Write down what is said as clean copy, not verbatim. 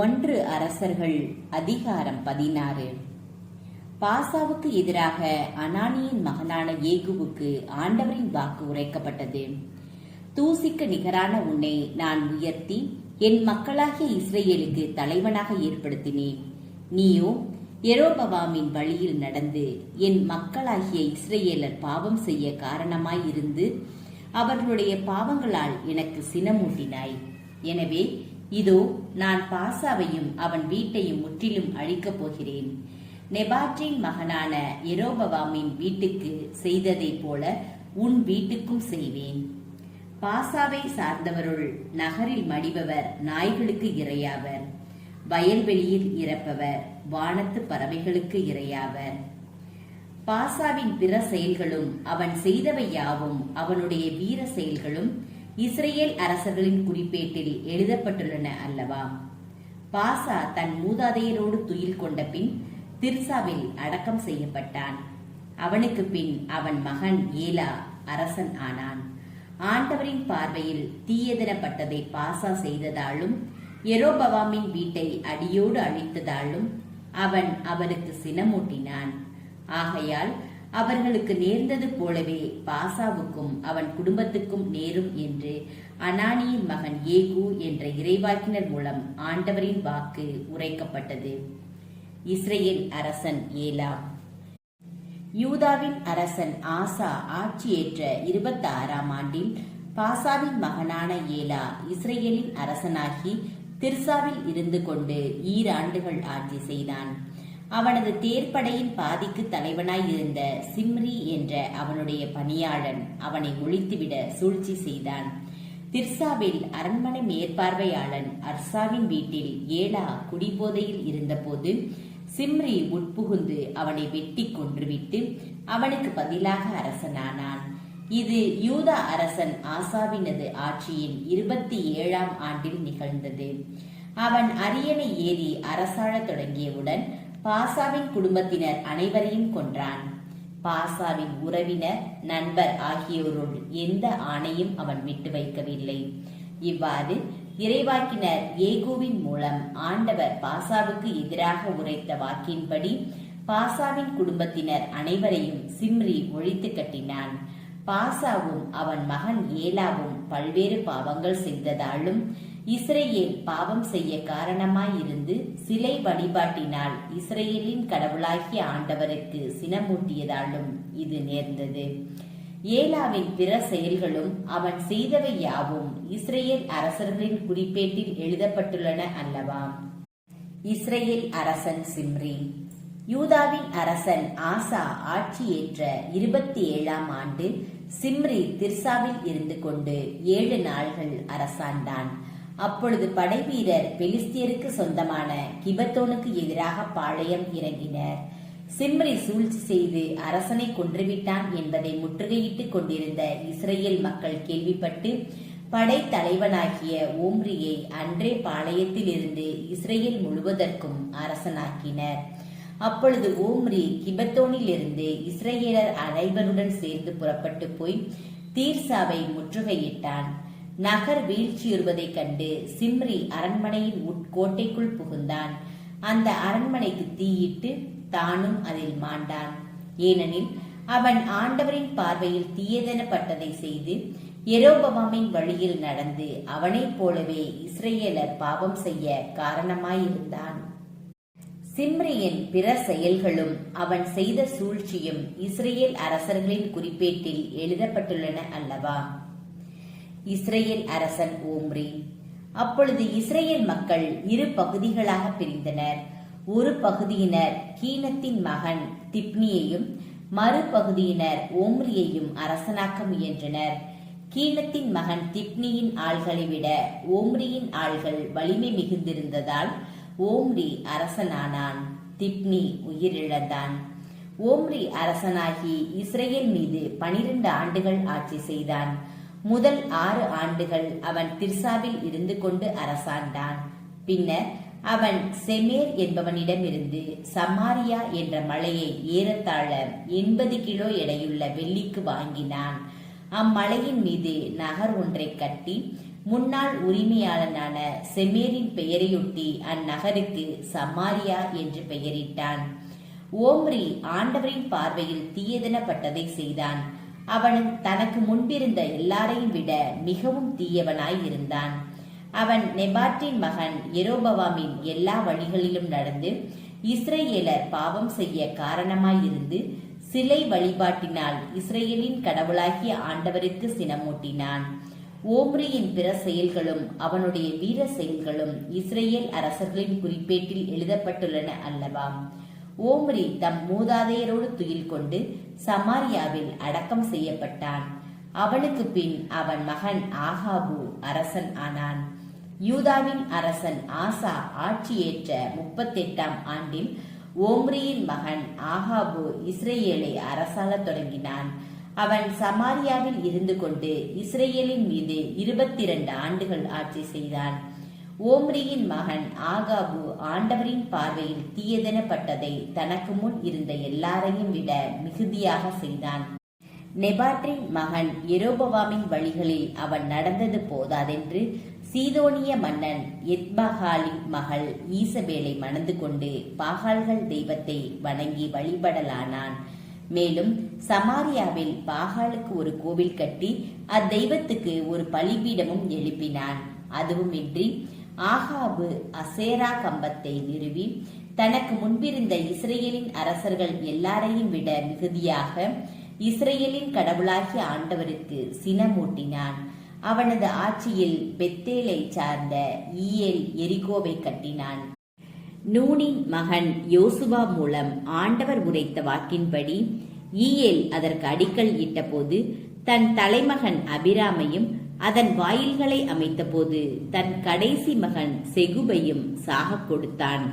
ஒன்று அரசர்கள் அதிகாரம் 16. பாசாவுக்கு எதிராக அனானியின் மகனான ஏகுவுக்கு ஆண்டவரின் வாக்கு உரைக்கப்பட்டது. தூசிக்கு நிகரான உன்னை நான் உயர்த்தி என் மக்களாகிய இஸ்ரேலுக்கு தலைவனாக ஏற்படுத்தினேன். நீயோ யெரொபெயாமின் வழியில் நடந்து என் மக்களாகிய இஸ்ரேலர் பாவம் செய்ய காரணமாயிருந்து அவர்களுடைய பாவங்களால் எனக்கு சினமூட்டினாய். எனவே இதோ நான் பாசாவையும் அவன் வீட்டையும் முற்றிலும் அழிக்கப் போகிறேன். நெபாற்றின் மகனான யெரொபெயாமின் வீட்டுக்கு செய்ததைப் போல உன் வீட்டுக்கும் செய்வேன். பாசாவை சார்ந்தவருள் நகரில் மடிபவர் நாய்களுக்கு இரையாவர், வயல்வெளியில் இறப்பவர் வானத்து பறவைகளுக்கு இரையாவர். பாசாவின் பிற செயல்களும் அவன் செய்தவை யாவும் அவனுடைய வீர செயல்களும் இஸ்ரேல் அரசர்களின் குறிப்பேட்டில் எழுதப்பட்டுள்ளன அல்லவா? பாசா தன் மூதாதையரோடு துயில் கொண்ட பின் திர்சாவில் அடக்கம் செய்யப்பட்டான். அவனுக்கு பின் அவன் மகன் ஏலா அரசன் ஆனான். ஆண்டவரின் பார்வையில் தீயதனப்பட்டதை பாசா செய்ததாலும் யெரொபெயாமின் வீட்டை அடியோடு அழித்ததாலும் அவன் அவனுக்கு சினமூட்டினான். ஆகையால் அவர்களுக்கு நேர்ந்தது போலவே பாசாவுக்கும் அவன் குடும்பத்துக்கும் நேரும் என்று அனானியின் மகன் ஏகு என்ற இறைவாக்கினர் மூலம் ஆண்டவரின் வாக்கு உரைக்கப்பட்டது. இஸ்ரேல் அரசன் ஏலா. யூதாவின் அரசன் ஆசா ஆட்சியேற்ற 26ஆம் ஆண்டில் பாசாவின் மகனான ஏலா இஸ்ரேலின் அரசனாகி திர்சாவில் இருந்து கொண்டு 2 ஆண்டுகள் ஆட்சி செய்தான். அவனது தேர்ப்படையின் பாதிக்கு தலைவனாய் இருந்த சிம்ரி என்ற அவனுடைய பணியாளன் அவனை ஒழித்துவிட சூழ்ச்சி செய்தான். திர்சாவில் அரண்மனை மேற்பார்வையாளன் அர்சாவின் வீட்டில் ஏலா குடிபோதையில் இருந்தபோது சிம்ரி உட்புகுந்து அவனை வெட்டி கொன்றுவிட்டு அவனுக்கு பதிலாக அரசனானான். இது யூதா அரசன் ஆசாவினது ஆட்சியின் 27ஆம் ஆண்டில் நிகழ்ந்தது. அவன் அரியணை ஏறி அரசாளத் தொடங்கியவுடன் பாசாவின் குடும்பத்தினர் அனைவரையும் கொன்றான். பாசாவின் உறவினர் நண்பர் ஆகியோருள் எந்த ஆணையும் அவன் விட்டு வைக்கவில்லை. இவ்வாறு இறைவாக்கினர் ஏகுவின் மூலம் ஆண்டவர் பாசாவுக்கு எதிராக உரைத்த வாக்கின்படி பாசாவின் குடும்பத்தினர் அனைவரையும் சிம்ரி ஒழித்து கட்டினான். பாசாவும் அவன் மகன் ஏலாவும் பல்வேறு பாவங்கள் செய்ததாலும் இஸ்ரேல் பாவம் செய்ய காரணமாயிருந்து சிலை வழிபாட்டினால் இஸ்ரேலின் கடவுளாகிய ஆண்டவருக்கு சினமூட்டியதாலும் இது நேர்ந்தது. ஏலாவின் பிற செயல்களும் அவன் செய்தவை யாவும் இஸ்ரேல் அரசர்களின் குறிப்பேட்டில் எழுதப்பட்டுள்ளன அல்லவா? இஸ்ரேல் அரசன் சிம்ரி. யூதாவின் அரசன் ஆசா ஆட்சியேற்ற 27ஆம் ஆண்டு சிம்ரி திர்சாவில் இருந்து கொண்டு 7 நாள்கள் அரசாண்டான். அப்பொழுது படைவீரர் பெலிஸ்தியருக்கு சொந்தமான கிபத்தோனுக்கு எதிராக பாளையம் இறங்கினர். சிம்ரி சூழ்ச்சி செய்து அரசனை கொன்றுவிட்டான் என்பதை முற்றுகையிட்டுக் கொண்டிருந்த இஸ்ரேல் மக்கள் கேள்விப்பட்டு படை தலைவனாகிய ஓம்ரியை அன்றே பாளையத்தில் இருந்து இஸ்ரேல் முழுவதற்கும் அரசனாக்கினர். அப்பொழுது ஓம்ரி கிபத்தோனில் இருந்து இஸ்ரேலர் அனைவருடன் சேர்ந்து புறப்பட்டு போய் தீர்சாவை முற்றுகையிட்டான். நகர் வீழ்ச்சியுறுவதைக் கண்டு சிம்ரி அரண்மனையின் உட்கோட்டைக்குள் புகுந்தான். அந்த அரண்மனைக்கு தீயிட்டு தானும் அதில் மாண்டான். ஏனெனில் அவன் ஆண்டவரின் பார்வையில் தீயதனப்பட்டதை செய்து யெரொபெயாமின் வழியில் நடந்து அவனைப் போலவே இஸ்ரேலர் பாவம் செய்ய காரணமாயிருந்தான். சிம்ரியின் பிற செயல்களும் அவன் செய்த சூழ்ச்சியும் இஸ்ரேல் அரசர்களின் குறிப்பேட்டில் எழுதப்பட்டுள்ளன அல்லவா? இஸ்ரேல் அரசன் ஓம்ரி. அப்பொழுது இஸ்ரேல் மக்கள் 2 பகுதிகளாக பிரிந்தனர். ஒரு பகுதியினர் கீனத்தின் மகன் திப்னியையும் மறுபகுதியினர் ஓம்ரியையும் அரசனாக்க முயன்றனர். கீனத்தின் மகன் திப்னியின் ஆள்களை விட ஓம்ரியின் ஆள்கள் வலிமை மிகுந்திருந்ததால் ஓம்ரி அரசனானான். திப்னி உயிரிழந்தான். ஓம்ரி அரசனாகி இஸ்ரேல் மீது 12 ஆண்டுகள் ஆட்சி செய்தான். முதல் 6 ஆண்டுகள் அவன் திர்சாவில் இருந்து கொண்டு அரசாண்டான். பின்னர் அவன் செமேர் என்பவனிடமிருந்து சமாரியா என்ற மலையை ஏறத்தாழ 80 கிலோ எடையுள்ள வெள்ளிக்கு வாங்கினான். அம்மலையின் மீது நகர் ஒன்றை கட்டி முன்னாள் உரிமையாளனான செமேரின் பெயரையொட்டி அந்நகருக்கு சமாரியா என்று பெயரிட்டான். ஓம்ரி ஆண்டவரின் பார்வையில் தீயதெனப்பட்டதை செய்தான். அவன் தனக்கு முன்பிருந்த எல்லாரையும் விட மிகவும் தீயவனாய் இருந்தான். அவன் நெபாட்டின் மகன் யெரொபெயாமின் எல்லா வழிகளிலும் நடந்து இஸ்ரவேலர் பாவம் செய்ய காரணமாயிருந்து சிலை வழிபாட்டினால் இஸ்ரவேலின் கடவுளாகிய ஆண்டவருக்கு சினமூட்டினான். ஓம்ரியின் பிற செயல்களும் அவனுடைய வீர செயல்களும் இஸ்ரவேல் அரசர்களின் குறிப்பேட்டில் எழுதப்பட்டுள்ளன அல்லவா? ஓம்ரி தம் மூதாதையரோடு துயில் கொண்டு சமாரியாவில் அடக்கம் செய்யப்பட்டான். அவனுக்கு பின் அவன் மகன் ஆகாபு அரசன் ஆனான். யூதாவின் அரசன் ஆசா ஆட்சியேற்ற 38ஆம் ஆண்டில் ஓம்ரியின் மகன் ஆகாபு இஸ்ரேலை அரசாளத் தொடங்கினான். அவன் சமாரியாவில் இருந்து கொண்டு இஸ்ரேலின் மீது 22 ஆண்டுகள் ஆட்சி செய்தான். ஓம்ரியின் மகன் ஆகாபு ஆண்டவரின் பார்வையில் தீயதெனப்பட்டதை தனக்கு முன் இருந்த எல்லாரையும் விட மிகுதியாக செய்தான். நெபாட்டின் மகன் யெரொபெயாமின் வழிகளில் அவன் நடந்தது போதாதென்று சீதோனிய மன்னன் எத்பகாலின் மகள் ஈசபேலை மணந்து கொண்டு பாகால்கள் தெய்வத்தை வணங்கி வழிபடலானான். மேலும் சமாரியாவில் பாகாலுக்கு ஒரு கோவில் கட்டி அத்தெய்வத்துக்கு ஒரு பலிபீடமும் எழுப்பினான். அதுவுமின்றி ஆகாபு அசேரா கம்பத்தை நிறுவி தனக்கு முன்பிருந்த இஸ்ரேலின் அரசர்கள் எல்லாரையும் விட மிகுதியாக இஸ்ரேலின் கடவுளாகிய ஆண்டவருக்கு சினமூட்டினான். அவனது ஆட்சியில் பெத்தேலை சார்ந்த ஈயேல் எரிகோவை கட்டினான். நூனின் மகன் யோசுவா மூலம் ஆண்டவர் உரைத்த வாக்கின்படி ஈயேல் அதற்கு அடிக்கல் இட்டபோது தன் தலைமகன் அபிராமையும் அதன் வாயில்களை அமைத்தபோது தன் கடைசி மகன் செகுபையும் சாகக் கொடுத்தான்.